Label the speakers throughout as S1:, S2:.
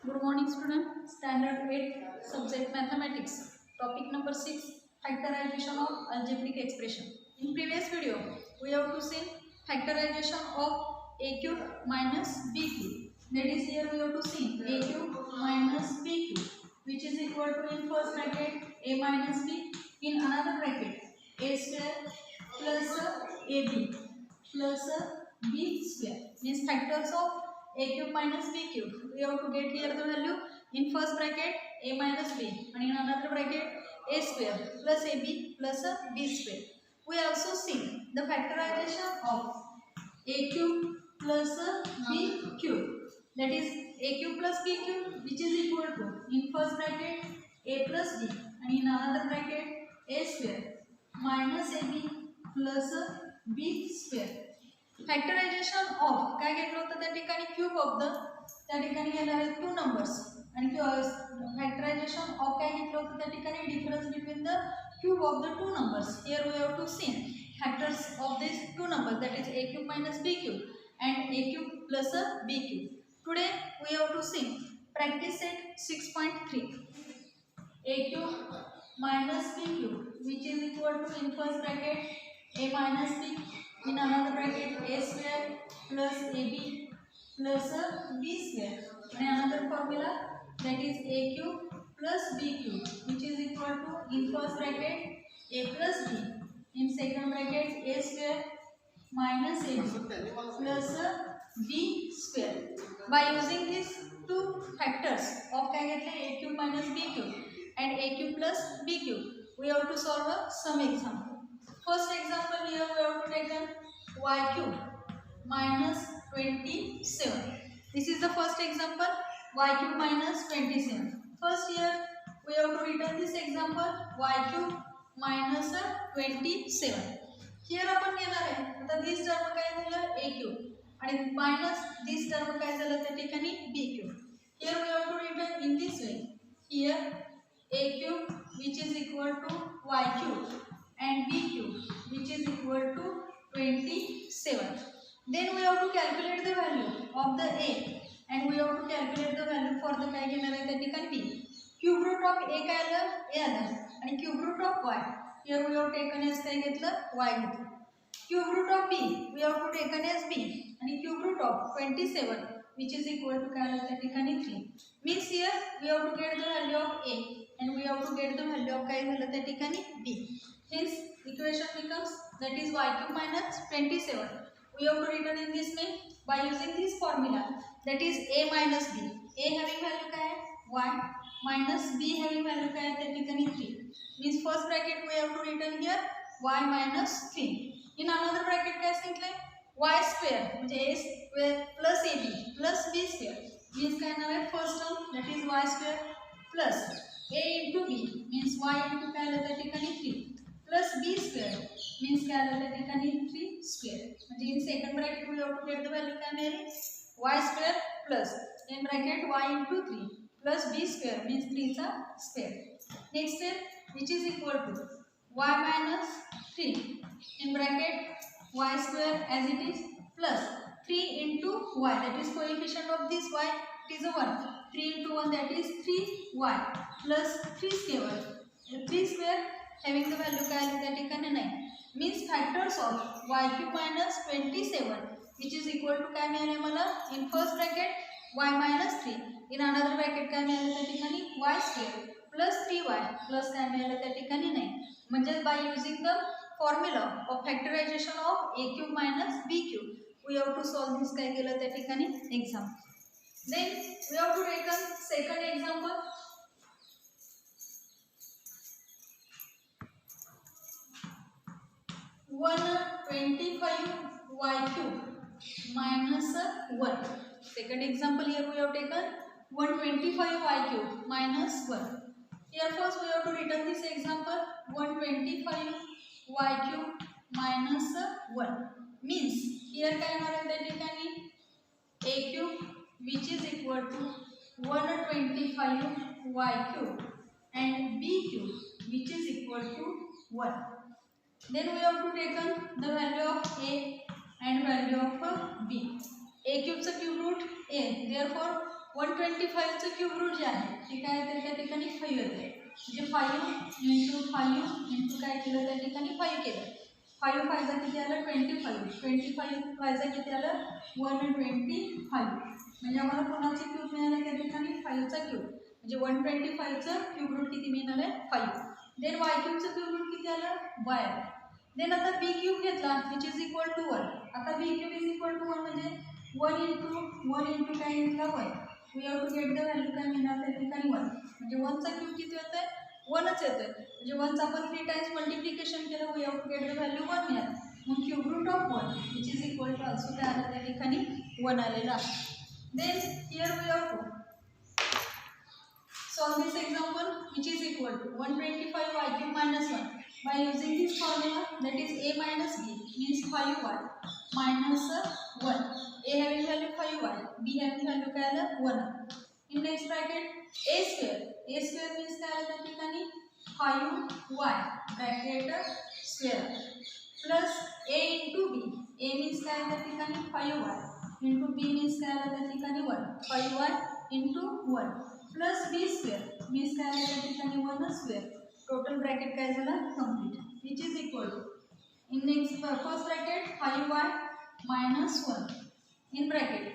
S1: Good morning, student. Standard 8, subject mathematics. Topic number 6, factorization of algebraic expression. In previous video, we have to see factorization of a cube minus b cube. That is, here we have to see a cube minus b cube, which is equal to, in first bracket, a minus b, in another bracket, a square plus ab plus b square. Means factors of a cube minus b cube. We have to get here the value in first bracket a minus b, and in another bracket a square plus ab plus b square. We also see the factorization of a cube plus b cube. That is a cube plus b cube, which is equal to, in first bracket a plus b, and in another bracket a square minus ab plus b square. Factorisation of काय घेतलं होतं त्या ठिकाणी cube of the, त्या ठिकाणी येणार आहेत two numbers, आणि फॅक्टरायझेशन ऑफ काय घेतलं होतं त्या ठिकाणी difference between the cube of the two numbers. Here we have to see factors of this two numbers, that is a cube minus b cube and a cube plus a b cube. Today we have to see practice set 6.3, a cube minus b cube, which is equal to, in first bracket a minus b, in another bracket a square plus ab plus b square, and another formula, that is a cube plus b cube, which is equal to, in first bracket a plus b, in second bracket a square minus ab plus b square. By using these two factors of काय घेतले a cube minus b cube and a cube plus b cube, we have to solve some example. First example, here we have to take y cube minus 27. This is the first example, y cube minus 27. First, here we have to return this example, y cube minus 27. Here आपण घेणार आहे आता this term काय झालं a cube आणि minus this term काय झालं त्या ठिकाणी b cube. Here we have to return in this way. Here a cube, which is equal to y cube, and b cube, which is equal to 27. Then we have to calculate the value of the a, and we have to calculate the value for the काय घेणार आहे त्या ठिकाणी b. Cube root of a काय आलं a आलं, आणि cube root of y, here we have taken as काय घेतलं y घेतलं. Cube root of b we have to taken as b, आणि cube root of 27, which is equal to काय आलं त्या ठिकाणी 3. Means here we have to get the value of a, and we have to get the value of काय झालं त्या ठिकाणी b. Hence equation becomes, that is y cube minus 27. We have to return in this way by using this formula, that is a minus b. A having value काय y minus b having value काय त्या ठिकाणी 3. Means first bracket we have to return here y minus 3. In another bracket काय सांगितलंय y square म्हणजे a square plus ab plus b square. Means काय येणार आहे first term, that is y square plus a into b, means y into काय आलं त्या ठिकाणी 3 plus b square, means काय आलं त्या ठिकाणी 3 square. म्हणजे in second bracket we have to get the value काय मिळाली y square plus in bracket y into 3 plus b square, means 3 चा square. Next step, which is equal to y minus 3 in bracket y square as it is plus 3 into y, that is coefficient of this y, it is a 1. 3 into 1, that is 3y plus 3 square. 3 square having the value काय आली त्या ठिकाणी 9. Means factors of y cube minus 27, which is equal to काय मिळाले मला in first bracket y minus 3, in another bracket काय मिळाले त्या ठिकाणी y square plus 3y plus काय मिळाले त्या ठिकाणी 9. म्हणजे by using the formula of factorization of a cube minus b cube, we have to solve this काय केलं त्या ठिकाणी example. Then we have to take a second example. One 25 y cube minus 1. Second example, here we have taken 125 y cube minus 1. Here first we have to return this example, 125 y cube minus 1. Means here काय येणार आहे त्या ठिकाणी a cube, which is equal to 125 y cube, and b cube, which is equal to 1. Then we have to take the value of a and value of b. A cube is a cube root a, therefore 125चं cube root जे आहे ते काय येते त्या ठिकाणी 5 येते. म्हणजे 5 इंटू 5 इंटू काय केलं त्या ठिकाणी 5 केलं. 5 5 जा किती आलं 25. 25 5 जा किती आलं 125. म्हणजे आम्हाला कोणाचं क्यूब मिळालं त्या ठिकाणी 5चा क्यूब. म्हणजे 125चं क्यूब रूट किती मिळणार आहे 5. देन y क्यूबचं क्यूब रूट किती आलं y. देन आता b क्यूब घेतला विच इज इक्वल टू 1. आता b cube is equal to 1 म्हणजे 1 इंटू काय घेतला 1. We have to get the value काय मिळणार त्या ठिकाणी 1. म्हणजे 1चा क्यूब किती होतोय 1च येतोय. म्हणजे 1चं आपण 3 टाइम्स मल्टिप्लिकेशन केलं we have to get the value 1 मिळालं. मग cube root of 1 which is equal to also काय आलं त्या ठिकाणी 1 आलेलं आहे. Then here we have to solve this example which is equal to 125 y cube minus 1 by using this formula, that is a minus b means 5y minus 1. A having value 5y, b having value काय आलं 1. in next bracket a square means काय आलं त्या ठिकाणी 5y bracket square plus a into b. a means काय आलं त्या ठिकाणी 5y into b means काय आलं त्या ठिकाणी 1. 5y into 1 plus b square means काय आलं त्या ठिकाणी 1 स्क्वेअर. टोटल ब्रॅकेट काय झालं complete which is equal to in next first bracket 5y minus 1 in bracket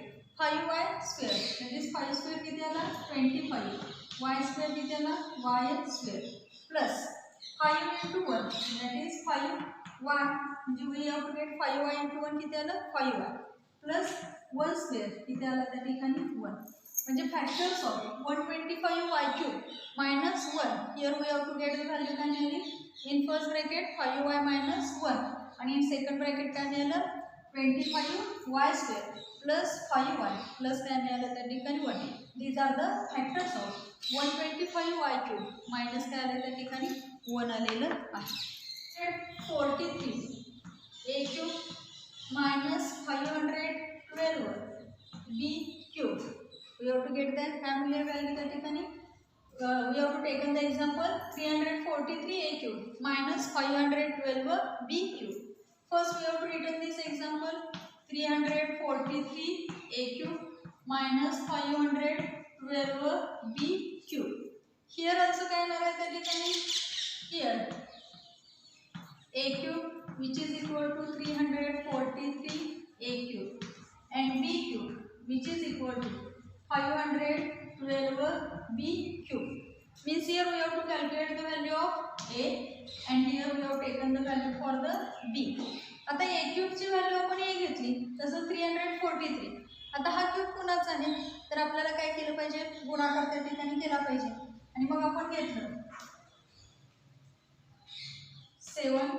S1: 5y square that is 5 square किती आला 25. y स्क्वेअर किती आला y square plus 5 into 1 that is 5y म्हणजे we have to get 5y into 1 किती आलं 5y plus 1 square किती आला त्या ठिकाणी 1. म्हणजे factors of 125y cube minus 1. Here we have to get the value काय मिळाली in first bracket 5y minus 1 आणि इन सेकंड ब्रॅकेट काय मिळालं 25y square plus 5y plus काय मिळालं त्या ठिकाणी 1. These are the factors of 125y cube minus काय आलं त्या ठिकाणी 1 आलेलं आहे. 43 a cube minus 512 b cube. We have to get the familiar value that we have to take the example 343 a cube minus 512 b cube. First we have to written this example 343 a cube minus 512 b cube. Here also काय येणार आहे त्या ठिकाणी here a cube which is equal to 343 a cube and b cube which is equal to 512 b cube. Means here we have to calculate the value of a and here we have taken the value for the b. आता a cube ची value आपण a घेतली तसं 343. आता हा cube कुणाचा आहे तर आपल्याला काय केलं पाहिजे गुणाकार त्या ठिकाणी केला पाहिजे आणि मग आपण घेतलं 7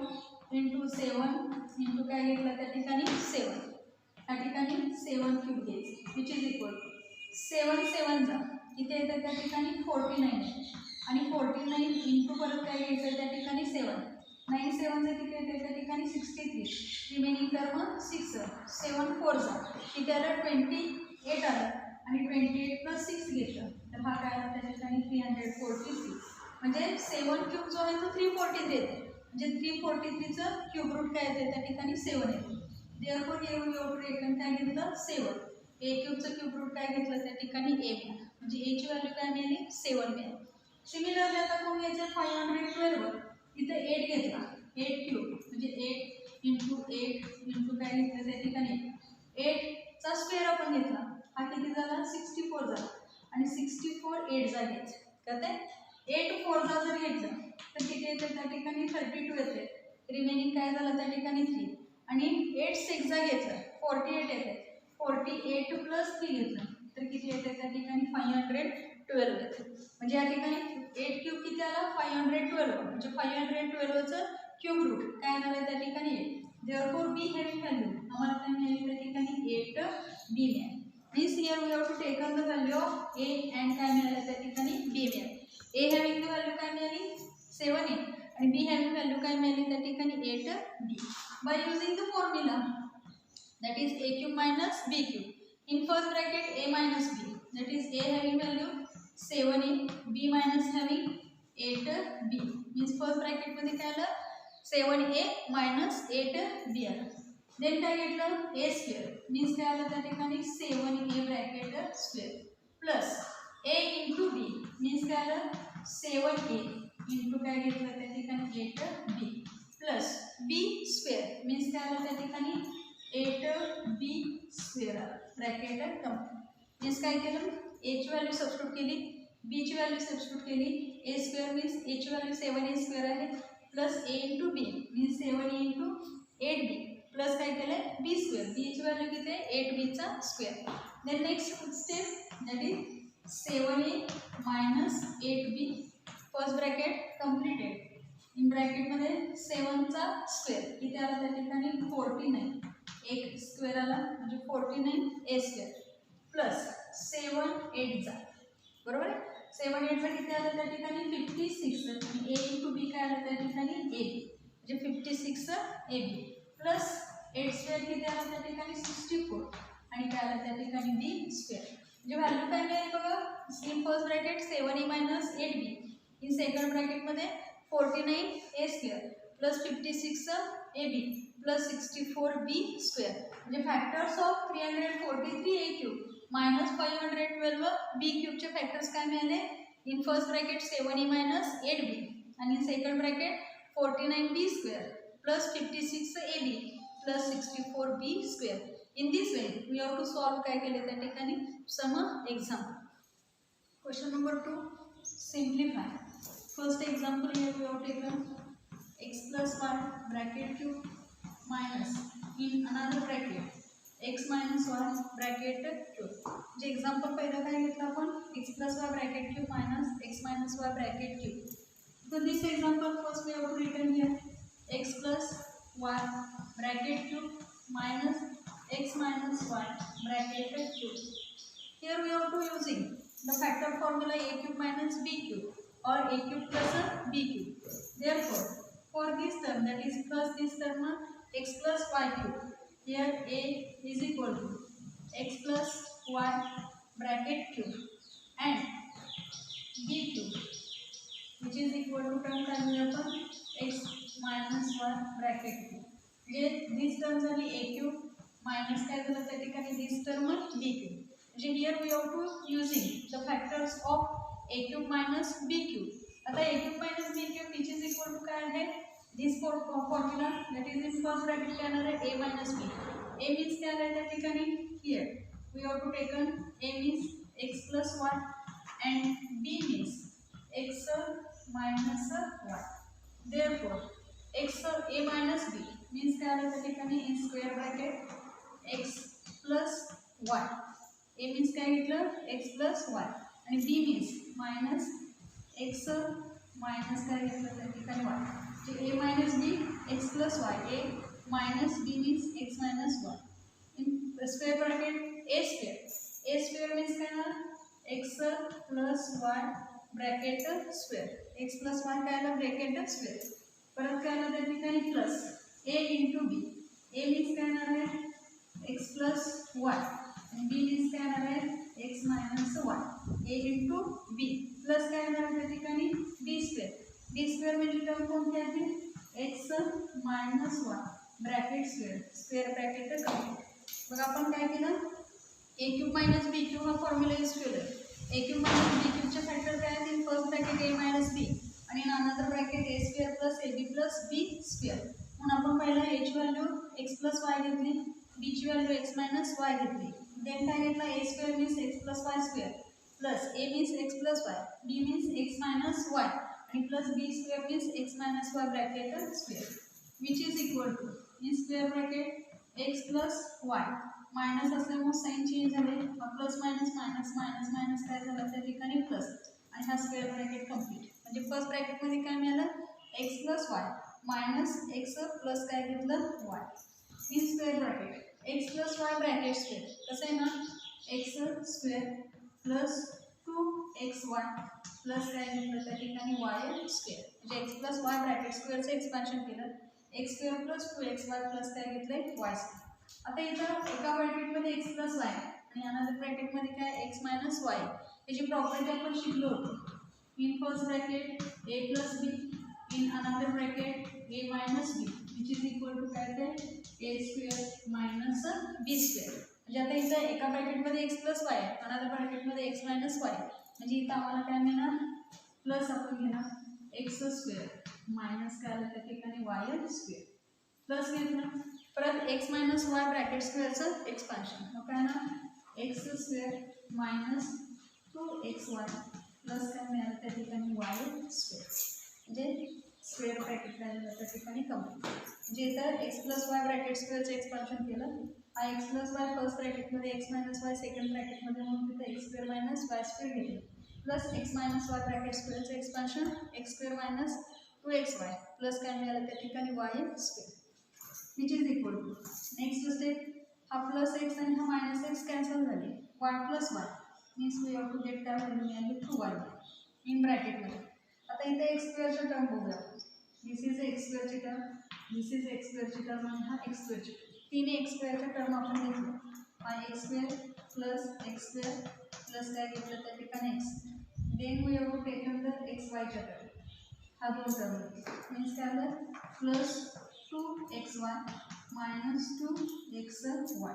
S1: into 7 into काय घेतलं त्या ठिकाणी 7. त्या ठिकाणी 7 क्यूब घ्यायचं विच इज इक्वल टू 7 7 जा इथे येतं त्या ठिकाणी 49 आणि 49 इंटू परत काय घ्यायचं त्या ठिकाणी 7. 9 7 जा किती येते त्या ठिकाणी 63. रिमेनिंग टर्म 6 7 4 जा किती आलं 28 आलं आणि 28 प्लस 6 घेतलं तर हा काय आला त्या ठिकाणी 343. म्हणजे 7 क्यूब जो आहे तो 343 येते. म्हणजे 343चं क्यूब रूट काय येते त्या ठिकाणी 7 येते. Therefore here we have to reckon काय घेतलं 7. a क्यूबचं क्यूब रूट काय घेतलं त्या ठिकाणी a म्हणजे a ची व्हॅल्यू काय मिळाली 7 मिळाली. सिमिलरली आता कोण घ्यायचं 512 इथे 8 घेतला 8 क्यूब म्हणजे 8 इंटू 8 इंटू काय घेतलं त्या ठिकाणी 8चा स्क्वेअर आपण घेतला हा किती झाला 64 झाला आणि 64 8 जा घ्यायचं का ते 8 4 जा जर घेतलं तर किती येते त्या ठिकाणी 32 येते. रिमेनिंग काय झालं त्या ठिकाणी 3 आणि 8 6 जा घेतलं 48 येते. 48 प्लस 3 घेतलं तर किती येते त्या ठिकाणी 512 येते. म्हणजे या ठिकाणी 8 क्यूब किती आला 512 म्हणजे 512चं क्यूब रूट काय येणार आहे त्या ठिकाणी 8. देअरफॉर बी हॅविंग व्हॅल्यू आम्हाला काय मिळाली त्या ठिकाणी 8 बी मिळाली. Means here we have to taken the value of A and काय मिळालं त्या ठिकाणी बी मिळाली. ए हॅविंग द व्हॅल्यू काय मिळाली 7 a आणि बी हॅविंग व्हॅल्यू काय मिळाली त्या ठिकाणी 8 b. By using the formula that is a cube minus b cube. In first bracket a minus b, that is a having value 7a, b minus having 8b. Means first bracket मध्ये काय आलं 7a minus 8b आलं. Then काय घेतलं a square. Means काय आलं त्या ठिकाणी 7a bracket square प्लस ए इंटू बी मीन्स काय आलं 7a इंटू काय घेतलं त्या ठिकाणी 8b plus b square means काय आलं त्या ठिकाणी 8b square bracket come means काय केलं a ची व्हॅल्यू सबस्टिट्यूट केली b ची व्हॅल्यू सबस्टिट्यूट केली a स्क्वेअर मीन्स a ची व्हॅल्यू 7a स्क्वेअर आहे plus a into B means 7a into 8b plus काय केलं b स्क्वेअर b ची व्हॅल्यू किती आहे 8b चा square then next step that is 7a minus 8b first bracket completed in bracket मध्ये 7 चा square किती आला त्या ठिकाणी 49 एक स्क्वेअर आला म्हणजे 49 a स्क्वेअर प्लस 7 8 चा बरोबर आहे 7 8 चा किती आला त्या ठिकाणी 56 आणि a इंटू b काय आला त्या ठिकाणी ab म्हणजे 56 ab प्लस 8 स्क्वेअर किती आला त्या ठिकाणी 64 आणि काय आला त्या ठिकाणी b स्क्वेअर म्हणजे व्हॅल्यू काय मिळेल बघा in first bracket 7a minus 8b in second bracket मध्ये 49 a square plus 56 ab plus 64b square म्हणजे factors of 343 a cube minus 512 b cube चे फॅक्टर्स काय मिळाले in first bracket 7a minus 8b आणि in second bracket 49b square plus 56 ab plus 64b square in this way we have to solve काय केले त्या ठिकाणी some example question number 2 simplify first example here we have taken x plus y bracket cube minus in another bracket x minus y bracket cube जे example पहिलं काय घेतलं आपण x plus y bracket cube minus x minus y bracket cube so this example first we have to written here x plus y bracket cube minus x minus y bracket cube. Here we have to using the factor formula a cube minus b cube or a cube plus b cube. Therefore, for this term that is plus this term x plus y cube. Here a is equal to x plus y bracket cube and b cube which is equal to term काय x minus y bracket cube. Here this term झाली a cube minus काय झालं त्या ठिकाणी this term b cube म्हणजे here we have to using the factors of a cube minus b cube आता a cube minus b cube which is equal to काय आहे this formula that is in first bracket काय येणार आहे a minus b a means काय आलं त्या ठिकाणी here we have to taken a means x plus y and b means x minus y therefore x a minus b means काय आलं त्या ठिकाणी in square bracket x plus y a means काय घेतलं x plus y आणि b means minus x minus काय घेतलं त्या ठिकाणी y जे a minus b x plus y a minus b means x minus y in square bracket a square means काय ना x plus y bracket square x plus y काय आलं bracket square परत काय आलं त्या ठिकाणी plus a into b a means काय येणार आहे x plus y and b means काय येणार आहे x minus y a into b plus काय येणार आहे त्या ठिकाणी b square म्हणजे टर्म कोणती आहे x minus y bracket square bracket complete मग आपण काय केलं a cube minus b cube हा फॉर्म्युला यूज केला a cube minus b cube चे फॅक्टर काय आहेत in first bracket a minus b आणि in another bracket a square plus ab plus b square म्हणून आपण पहिला a ची व्हॅल्यू x plus y घेतली b ची व्हॅल्यू x minus y घेतली देन काय घेतला a square means x plus y square plus a means x plus y b means x minus y आणि plus b square means x minus y bracket square which is equal to in square bracket x plus y minus असल्यामुळे sign change झाले plus minus minus minus minus काय झालं त्या ठिकाणी plus आणि हा square bracket complete म्हणजे first bracket मध्ये काय मिळालं x plus y minus x plus काय घेतलं y in square bracket x plus y bracket square कसं आहे ना x square plus 2xy plus काय घेतलं त्या ठिकाणी y स्क्वेअर म्हणजे x plus y ब्रॅकेट स्क्वेअरचं एक्सपान्शन केलं x square plus 2xy plus काय घेतलंय y स्क्वेअर आता इथं एका ब्रॅकेटमध्ये x plus y आणि अनदर ब्रॅकेटमध्ये काय x minus y याची प्रॉपर्टी आपण शिकलो होतो in first bracket a plus b in another bracket a minus b which is equal to काय ते a square minus b square म्हणजे आता इथं एका ब्रॅकेटमध्ये एक्स प्लस वाय आहे, अनदर ब्रॅकेटमध्ये एक्स मायनस वाय, म्हणजे इथं आम्हाला काय मिळणार प्लस आपण घेणार एक्स स्क्वेअर मायनस काय आलं त्या ठिकाणी वाय स्क्वेअर प्लस घेतलं परत एक्स मायनस वाय ब्रॅकेट स्क्वेअरचं एक्सपान्शन, मग काय ना x square minus 2xy plus काय मिळालं त्या ठिकाणी वाय स्क्वेअर, म्हणजे स्क्वेअर ब्रॅकेट काय झालं त्या ठिकाणी कम्प्लीट, म्हणजे इथं एक्स प्लस वाय ब्रॅकेट स्क्वेअरचं एक्सपान्शन केलं, हा एक्स प्लस वाय फर्स्ट ब्रॅकेटमध्ये एक्स मायनस वाय सेकंड ब्रॅकेटमध्ये म्हणून तिथं x square minus y square घेतलं plus x minus Y bracket स्क्वेअरचं expansion x square minus 2xy plus काय मिळालं त्या ठिकाणी y square which is equal to next step, हा प्लस एक्स आणि हा मायनस एक्स कॅन्सल झाले, Y plus Y means we have to get काय व्हॅल्यू मिळाली 2y इन ब्रॅकेटमध्ये. आता इथे एक्स स्क्वेअरची टर्म बघूया, दिस इज एक्स स्क्वेअरची टर्म, दिस इज एक्स स्क्वेअरची टर्म आणि हा एक्स स्क्वेअरची टर्म, तिन्ही एक्स स्क्वेअरच्या टर्म आपण घेतलं, हा x square plus x square plus काय घेतलं त्या ठिकाणी x, then we have to taken the x वायच्या टर्म, हा दोन टर्म मीन्स काय आलं प्लस 2xy मायनस 2xy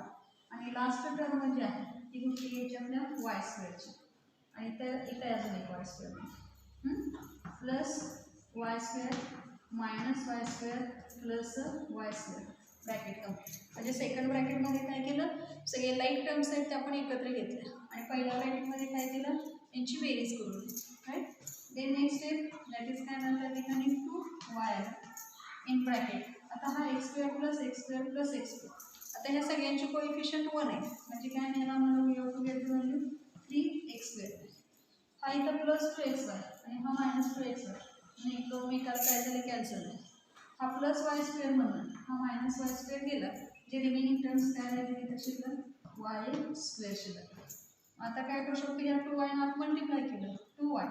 S1: आणि लास्ट टर्म म्हणजे आहे ती कुठली घ्यायची आपल्या वाय स्क्वेअरची आणि इथं अजून एक Y square plus y square minus y square plus y square bracket complete, म्हणजे सेकंड ब्रॅकेटमध्ये काय केलं सगळे लाईक टर्म्स आहेत ते आपण एकत्र घेतले आणि पहिल्या ब्रॅकेटमध्ये काय केलं यांची बेरीज करून right, then next step that is काय म्हणतात त्या ठिकाणी 2y इन ब्रॅकेट, आता हा x square plus x square plus x square, आता ह्या सगळ्यांची कोएफिशियंट 1 आहे म्हणजे काय मिळणार मला we have to get the value 3x square, हा इथं प्लस 2xy आणि हा मायनस 2xy आणि एकमेकाला काय झाले कॅन्सल आहे, हा प्लस वाय स्क्वेअर म्हणून हा मायनस वाय स्क्वेअर गेला, जे रिमेनिंग टर्म्स काय राहिले तिथे शिल्लक वाय स्क्वेअर शिल्लक. आता काय करू शकतो या 2y नॉट मल्टिप्लाय केलं 2y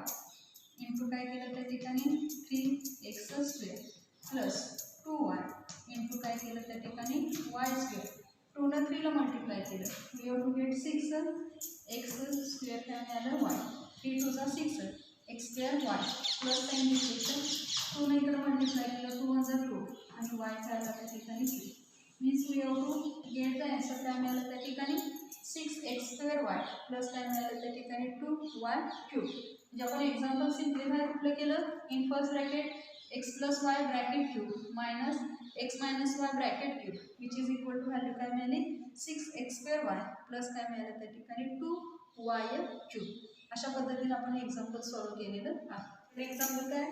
S1: इंटू काय केलं त्या ठिकाणी 3x square plus 2y into काय केलं त्या ठिकाणी वाय स्क्वेअर, 2 ने 3 ला मल्टिप्लाय केलं we have to get 6x square काय मिळालं वाय, 3 2 जा 6 X square Y plus sign घेतलं 2 ने इकडे मल्टिप्लाय केलं 2 1 जा 2 आणि वाय काय आला त्या ठिकाणी 3 means we have to get the answer काय मिळालं त्या ठिकाणी 6x स्क्वेअर वाय प्लस काय मिळालं त्या ठिकाणी 2y क्यूब, म्हणजे आपण एक्झाम्पल सिम्प्लिफाय कुठलं केलं in first bracket X plus Y bracket cube minus X minus Y bracket cube which is equal to value काय मिळाली 6x स्क्वेअर वाय प्लस काय मिळालं त्या ठिकाणी 2y क्यूब, अशा पद्धतीने आपण एक्झाम्पल सॉल्व्ह केलेलं आहे. एक्झाम्पल काय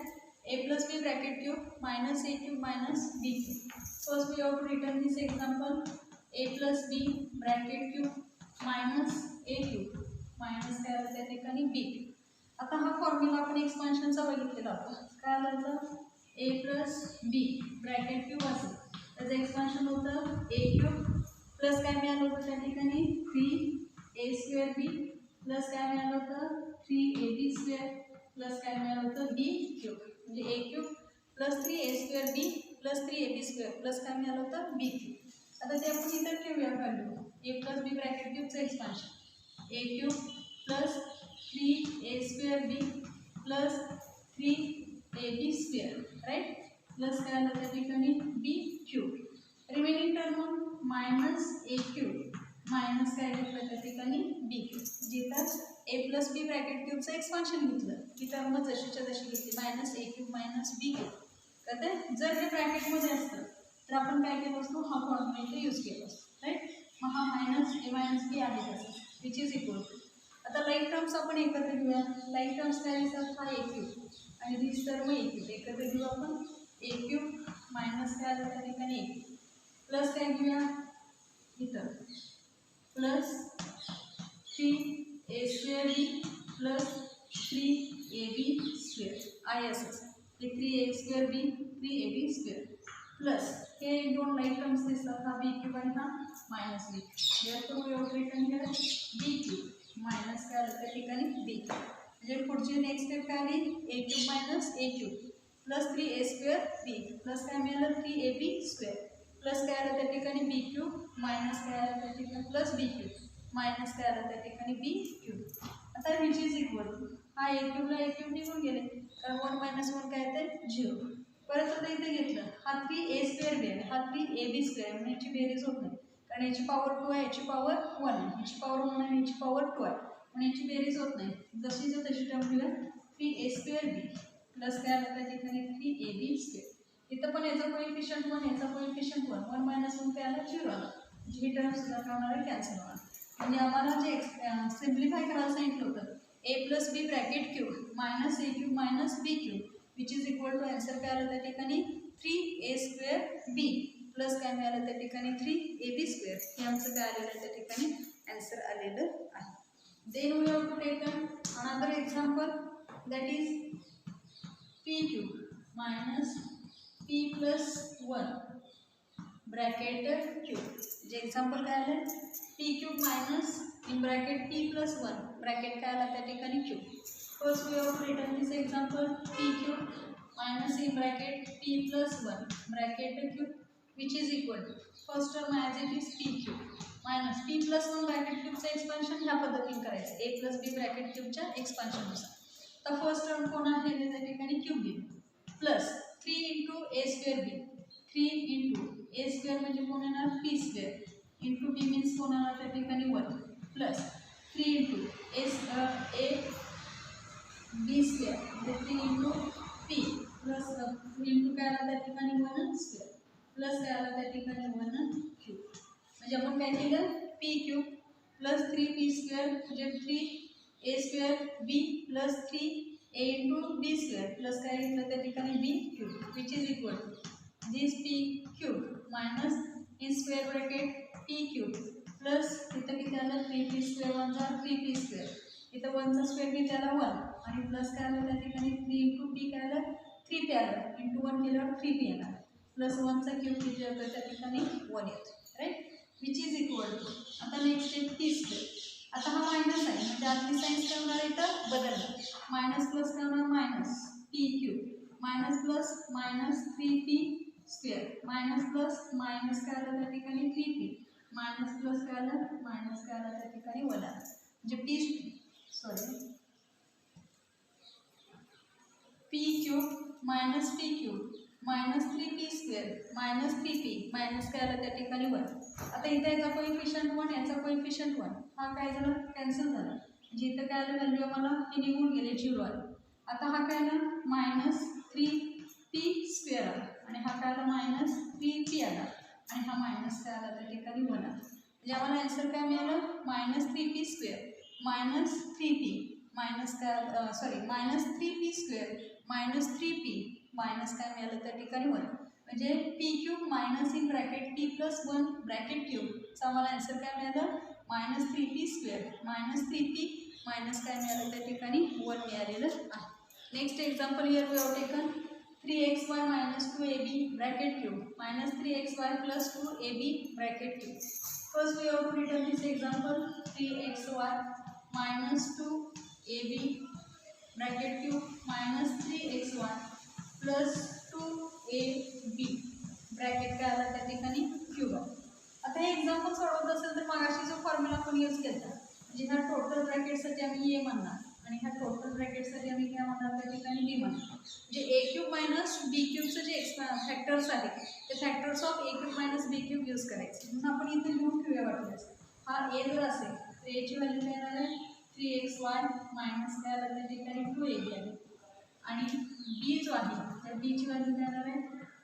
S1: a plus B bracket cube minus a cube minus B cube, first we have to return this example a plus B bracket cube minus a cube minus काय आलं त्या ठिकाणी b क्यूब. आता हा formula आपण एक्सपान्शनचा बघितलेला होता, काय आलं होतं a plus B bracket cube असेल त्याचं एक्सपान्शन होतं a क्यूब प्लस काय मिळालं होतं त्या ठिकाणी 3a स्क्वेअर बी प्लस काय मिळालं होतं 3ab स्क्वेअर प्लस काय मिळालं होतं b क्यूब, म्हणजे a cube plus 3a square B plus 3ab square plus काय मिळालं होतं b क्यूब. आता ते आपण इथं ठेवूया value a plus B bracket क्यूबचं expansion a cube plus 3a square B plus 3ab square right plus काय आलं त्या ठिकाणी b cube, remaining term minus a cube minus काय घेतलं त्या ठिकाणी b क्यूब, जिथं a प्लस बी ब्रॅकेट क्यूबचं एक्सपान्शन घेतलं ती टर्म जशीच्या तशी घेतली minus a cube minus b cube. कळतंय, जर हे ब्रॅकेटमध्ये असतं तर आपण काय केलं असतो हा फॉर्म्युला इथे यूज केला असतो राईट, मग हा मायनस a मायनस बी आहे तसं विच इज इक्वल टू, आता लाईक टर्म्स आपण एकत्र घेऊया, लाईक टर्म्स काय असतात हा a क्यूब आणि दिस टर्म a क्यूब एकत्र घेऊ आपण a क्यूब मायनस काय आलं त्या ठिकाणी a क्यूब प्लस काय घेऊया इथं प्लस 3a स्क्वेअर बी प्लस 3ab स्क्वेअर आहे असंच हे 3a स्क्वेअर बी 3ab स्क्वेअर प्लस हे दोन लाईक टर्म्स दिसतात हा b क्यूब आणि हा मायनस b क्यूब, रिटर्न केलं b क्यूब मायनस काय आलं त्या ठिकाणी b क्यूब, म्हणजे पुढची नेक्स्ट स्टेप काय आली a cube minus a cube plus 3a square B plus काय मिळालं 3ab स्क्वेअर प्लस काय आलं त्या ठिकाणी b क्यूब मायनस काय आलं त्या ठिकाणी प्लस b क्यूब मायनस काय आलं त्या ठिकाणी b क्यूब. आता विच इज इक्वल टू हा a क्यूबला a क्यूब निघून गेले कारण 1 मायनस 1 काय येते 0, परत आता इथे घेतलं हा 3a स्क्वेअर बी आहे हा 3ab स्क्वेअर म्हणजे याची बेरीज होत नाही कारण याची पॉवर 2 आहे, याची पॉवर 1 आहे, याची पॉवर 1 आहे, याची पॉवर 2 आहे, पण याची बेरीज होत नाही. जशीच्या तशी टर्म घेऊया. 3a² b प्लस काय आलं त्या ठिकाणी 3ab². इथं पण याचा कोएफिशियंट 1, याचा कोएफिशियंट 1, 1 - 1 काय आलं 0 आलं. ही टर्म सुद्धा काय होणार आहे, कॅन्सल होणार. म्हणजे आम्हाला जे सिम्प्लिफाय करायला सांगितलं होतं a+b bracket cube minus a³ minus b³ which is equal to answer काय आलं त्या ठिकाणी 3a² प्लस काय मिळालं त्या ठिकाणी 3ab². हे आमचं काय आलेलं आहे त्या ठिकाणी आन्सर आलेलं आहे. Then we have to take another example that is p³ minus p+1 bracket cube. जे एक्झाम्पल काय आलं p³ minus in bracket p+1 bracket काय आला त्या ठिकाणी cube. First way of return this example p³ minus in bracket p+1 bracket cube which is equal to first term as it is p³ minus p+1 bracket क्यूबचं expansion ह्या पद्धतीने करायचं a+b bracket क्यूबच्या एक्सपान्शननुसार. तर first term कोण आहे त्या ठिकाणी cube घेऊ प्लस 3 × a²b 3 × a² म्हणजे कोण येणार p² इंटू b मीन्स कोण येणार त्या ठिकाणी 1 प्लस 3 × ab² म्हणजे 3 × p प्लस 3 × काय आला त्या ठिकाणी 1² प्लस काय आला त्या ठिकाणी 1³ म्हणजे आपण काय केलं p³ प्लस 3p² म्हणजे 3a²b plus 3a × b² plus काय घेतलं त्या ठिकाणी b³ which is equal to this p³ minus in square bracket p³ plus इथं किती आलं 3p² 1 = 3p². इथं 1चा स्क्वेअर किती आला 1 आणि प्लस काय आलं त्या ठिकाणी 3 × p काय आलं 3p आलं इंटू 1 केल्यावर 3p येणार प्लस 1चा क्यूब किती येतं त्या ठिकाणी 1 येतं right which is equal to. आता नेक्स्ट आहे p². आता हा मायनस आहे म्हणजे आतली साईन्स काय होणार इथं बदलणार मायनस प्लस काय होणार minus p³ minus plus minus 3p² minus plus minus काय आलं त्या ठिकाणी 3p मायनस प्लस काय आलं मायनस काय आलं त्या ठिकाणी 1 आलं म्हणजे p³ minus p³ minus 3p² minus 3p minus काय आलं त्या ठिकाणी 1. आता इथं याचा कोएफिशियंट 1 याचा कोएफिशियंट 1 हा काय झाला कॅन्सल झाला म्हणजे इथं काय आलं व्हॅल्यू आम्हाला हे निघून गेले 0 आले. आता हा काय आला मायनस 3p² आला आणि हा काय आला मायनस 3p आला आणि हा मायनस काय आला त्या ठिकाणी 1 आला म्हणजे आम्हाला आन्सर काय मिळालं minus 3p² minus 3p minus काय minus 3p² minus 3p minus काय मिळालं त्या ठिकाणी 1 म्हणजे p³ minus in bracket p+1 bracket क्यूबचा आम्हाला आन्सर काय मिळालं minus 3p² minus 3p minus काय मिळालं त्या ठिकाणी 1 मिळालेलं आहे. Next example here we have taken 3xy minus 2ab bracket cube minus 3xy plus 2ab bracket cube. First we have to return this example 3xy minus 2ab bracket cube minus 3xy plus 2ab bracket काय आला त्या ठिकाणी cube. आता हे example सोडवत असेल तर मागाशी जो फॉर्म्युला आपण यूज केला म्हणजे ह्या टोटल ब्रॅकेटसाठी आम्ही ए म्हणणार आणि ह्या टोटल ब्रॅकेटसाठी आम्ही काय म्हणणार त्या ठिकाणी बी म्हणणार. जे a³ मायनस b³ जे फॅक्टर्स आहेत ते factors of a³ minus b³ use करायचे म्हणून आपण इथे लिहून ठेवूया वाटल्यास. हा a जर असेल तर एची व्हॅल्यू काय येणार आहे 3xy मायनस काय आलं त्या ठिकाणी 2ab आहे आणि b जो आहे त्या बीची व्हॅल्यू काय येणार आहे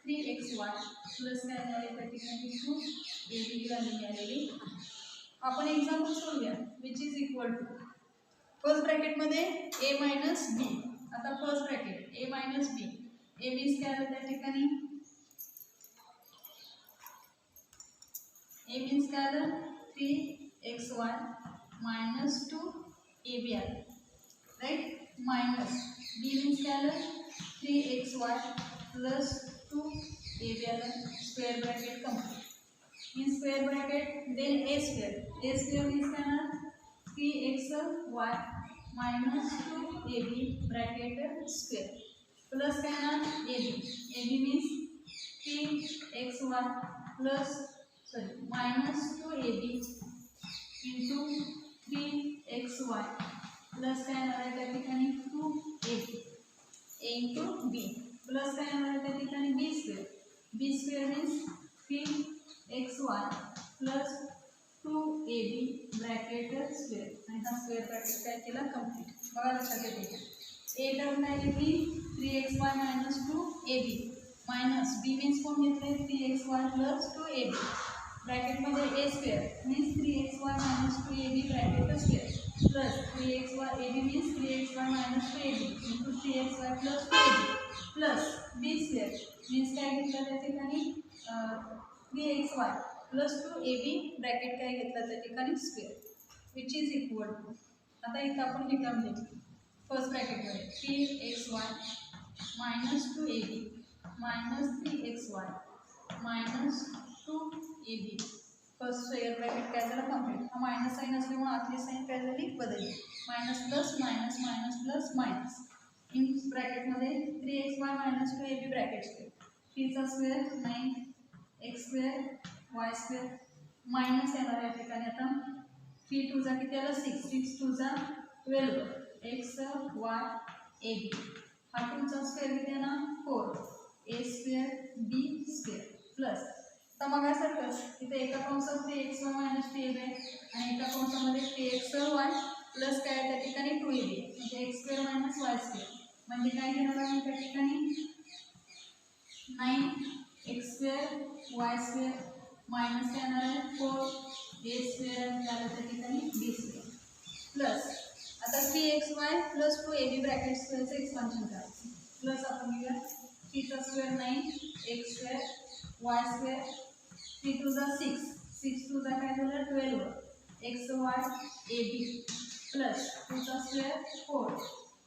S1: 3xy प्लस काय येणार आहे त्या ठिकाणी 2ab व्हॅल्यू मिळालेली आहे. आपण एक्झाम्पल सोडूया which is equal to first ब्रॅकेटमध्ये a मायनस b. आता first bracket a minus b a means काय आलं त्या ठिकाणी a मीन्स काय आलं 3xy मायनस 2ab आलं राईट मायनस b मीन्स काय आलं 3xy प्लस 2ab आलं square bracket complete in square bracket then a² means काय आलं 3xy minus 2ab bracket square plus काय ना ab means 3xy plus minus 2ab into 3xy plus काय येणार आहे त्या ठिकाणी 2ab a into b plus काय येणार आहे त्या ठिकाणी b² means 3xy plus bracket square आणि हा स्क्वेअर ब्रॅकेट काय केला कंप्लीट. बघा लक्षात येते ए टर्म काय घेतली 3xy मायनस 2ab मायनस बी मीन्स कोण घेतले 3xy प्लस 2ab ब्रॅकेटमध्ये a square means 3xy minus 2ab bracket square plus 3xy ab means 3xy minus 2ab into 3xy plus 2ab plus b square means काय घेतलं त्या ठिकाणी 3xy plus 2ab bracket काय घेतलं त्या ठिकाणी square which is equal to. आता इथं आपण ही टर्म घेतली फर्स्ट ब्रॅकेटमध्ये 3xy minus 2ab minus 3xy minus 2ab first square bracket काय झालं कंप्लीट. हा मायनस साईन असल्यामुळे आतली साईन काय झाली बदलली minus plus minus minus plus minus in ब्रॅकेटमध्ये 3xy minus 2ab bracket square 3 चा स्क्वेअर 9x square y square minus येणार या ठिकाणी आता 3 2 चा किती आला 6 6 2 चा 12 x y a b हा 2 चा स्क्वेअर किती आहे ना 4 a square b square plus आता मगासारखंच इथे एका कंसात 3xy मायनस 2ab आहे आणि एका कंसामध्ये 3xy प्लस काय त्या ठिकाणी 2ab म्हणजे x square minus y square म्हणजे काय घेणार आहे त्या ठिकाणी 9x square y square minus येणार आहे 4a स्क्वेअर आणि झालं त्या ठिकाणी b स्क्वेअर प्लस आता 3xy प्लस 2ab ब्रॅकेट स्क्वेअरचं एक्सपान्शन करायचं प्लस आपण घेऊया 3 चा स्क्वेअर 9x स्क्वेअर y स्क्वेअर 3 2 जा 6 6 2 जा काय झालं 12 x y a b plus 2 चा square 4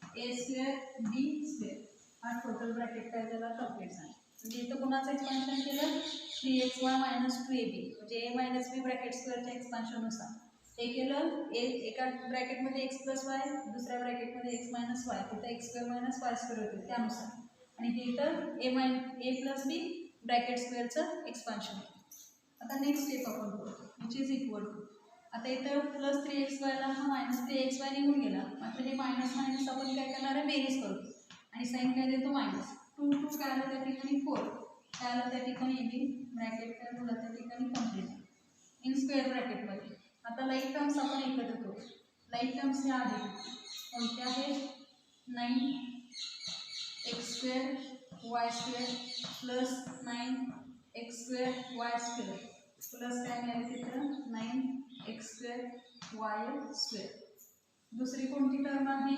S1: a square b square हा टोटल ब्रॅकेट काय झाला कंप्लीट झाला. म्हणजे इथं कुणाचं एक्सपान्शन केलं 3xy मायनस 2ab म्हणजे a मायनस b ब्रॅकेट स्क्वेअरच्या एक्सपान्शननुसार हे केलं एका ब्रॅकेटमध्ये x प्लस वाय दुसऱ्या ब्रॅकेटमध्ये x मायनस वाय तिथं x square minus y square होते त्यानुसार आणि हे इथं a प्लस बी ब्रॅकेट स्क्वेअरचं एक्सपान्शन. आता नेक्स्ट स्टेप आपण करू विच इज इक्वल टू. आता इथं प्लस 3xyला हा मायनस 3xy निघून गेला मात्र हे मायनस मायनस आपण काय करणार आहे बेरीज करू आणि साईन काय देतो मायनस 2 2 काय आलं त्या ठिकाणी 4 काय आलं त्या ठिकाणी ए बी ब्रॅकेट काय झालं त्या ठिकाणी कंप्लीट इन स्क्वेअर ब्रॅकेटमध्ये. आता लाईक टर्म्स आपण एकत्र करू. लाईक टर्म्स ह्या आहेत कोणत्या आहेत 9x square y square plus 9x square y square plus काय मिळेल तिथं 9x स्क्वेअर y स्क्वेअर. दुसरी कोणती टर्म आहे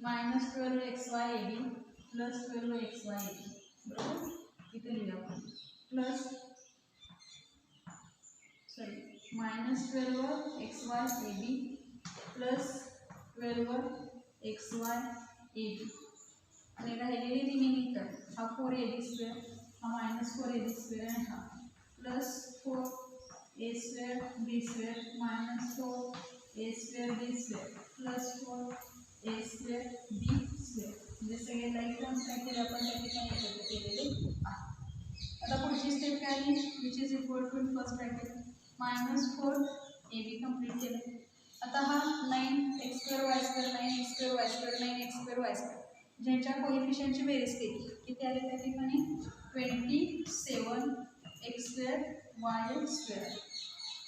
S1: minus 12xy a b plus 12xy a b बरोबर इथे लिहूया आपण plus minus 12xy a b plus 12xy a b आणि राहिलेली रिमेनिंग टर्म हा 4ab स्क्वेअर हा मायनस 4ab स्क्वेअर आणि हा plus 4a square b square minus 4a square b square plus 4a square b square म्हणजे सगळे like terms काय केले आपण त्या ठिकाणी एकत्र केलेले आहे. आता पुढची स्टेप काय आहे which is equal to first bracket minus 4ab complete केलं. आता हा 9x square y square 9x square y square 9x square y square ज्यांच्या कोएफिशियंटची बेरीज केली किती आले त्या ठिकाणी 27x स्क्वेअर y स्क्वेअर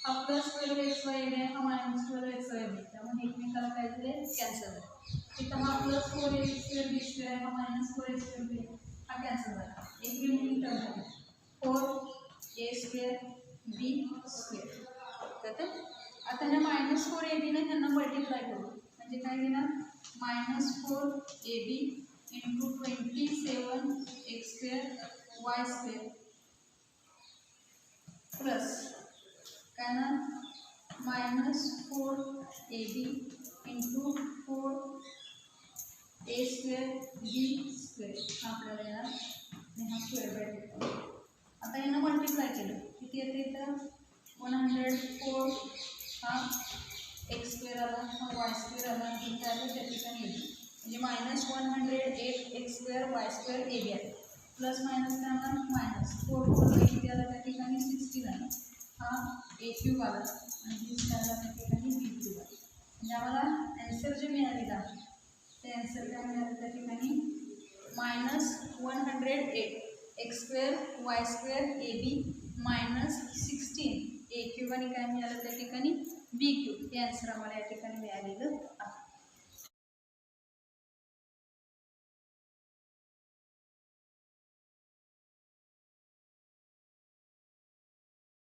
S1: हा प्लस 12xy आहे हा मायनस 12xy आहे त्यामुळे एकमेकाला काय झाले कॅन्सल झाले. इथं हा plus 4a square b square आहे हा मायनस 4a स्क्वेअर b हा कॅन्सल झाला. एक रिमेनिंग टर्म आहे 4a स्क्वेअर b स्क्वेअर. आता ह्या मायनस 4ab ने त्यांना मल्टिप्लाय करू म्हणजे काय घेणार minus 4ab into 27x square y square plus काय ना minus 4ab into 4a square b square हा आपल्याला येणार आणि हा स्क्वेअर ब्रॅकेट. आता यांना मल्टिप्लाय केलं किती येते इथं 104 हा एक्स स्क्वेअर आला हा वाय स्क्वेअर आला आणि काय आलं त्या ठिकाणी ए बी म्हणजे minus 108x square Y square A B आहे प्लस मायनस काय आला मायनस 4 4 किती आला त्या ठिकाणी 69 हा ए क्यूब आला आणि बी आला त्या ठिकाणी बी क्यूब आला. म्हणजे आम्हाला ॲन्सर जे मिळालेलं आहे ते ॲन्सर काय मिळालं त्या ठिकाणी minus 108x square Y square A B minus 16 A cube आणि काय मिळालं त्या ठिकाणी बी क्यूब हे आन्सर आम्हाला या ठिकाणी मिळालेलं